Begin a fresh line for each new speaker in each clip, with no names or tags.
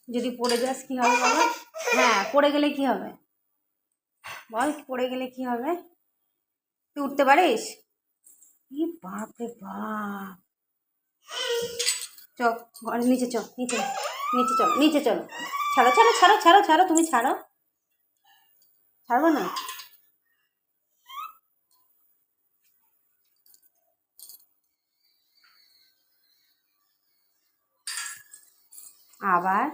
যদি পড়ে যাস কি হবে বাবা? হ্যাঁ, পড়ে গেলে কি হবে বল? পড়ে গেলে কি হবে? তুই উঠতে পারিস? ই বাপ রে বাপ! চ, ঘরের নিচে চল, নিচে নিচে চল, নিচে চলো। ছাড়ো ছাড়ো ছাড়ো ছাড়ো ছাড়ো, তুমি ছাড়ো। ছাড়বো না? আবার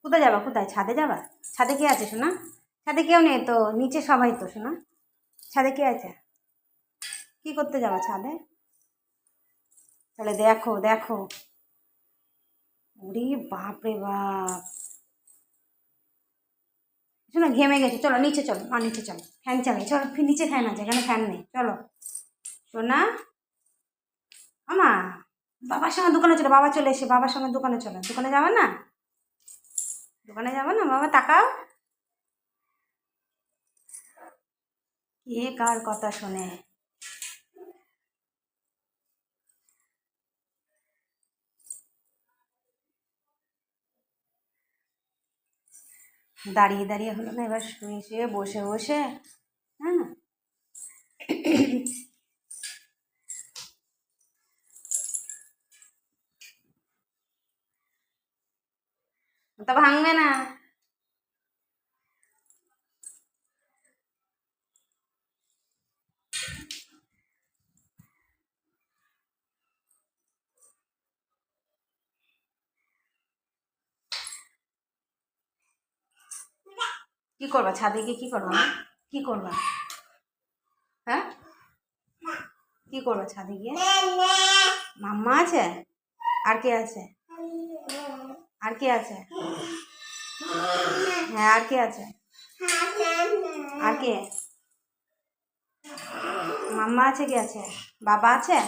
কোথায় যাবা? কোথায়? ছাদে যাবা? ছাদে কে আছে শোনা? ছাদে কেউ নেই তো, নিচে সবাই তো শোনা। ছাদে কে আছে? কি করতে যাবা ছাদে? তাহলে দেখো দেখো। ওরে বাপ রে বাপ! শোনো, ঘেমে গেছে, চলো নিচে চলো, নিচে চলো, ফ্যান চালাই, চলো নিচে ফ্যান আছে, এখানে ফ্যান নেই, চলো শোনা। আমা, বাবার সঙ্গে দোকানে চলো, বাবা চলে এসে, বাবার সঙ্গে দোকানে চলো। দোকানে যাবে না? দোকানে যাবে না বাবা? তাকাও। কে কার কথা শোনে? দাঁড়িয়ে দাঁড়িয়ে হলো না, এবার শুয়ে শুয়ে বসে বসে। হ্যাঁ, তো ভাঙবে না। কি করবা ছাদে গিয়ে? কি করবা? কি করবা? হ্যাঁ, কি করবা ছাদে গিয়ে? মাম্মা আছে? আর কে আছে? আর কে আছে? হ্যাঁ, আর কে আছে? আর কে? মাম্মা আছে? কে আছে? বাবা আছে?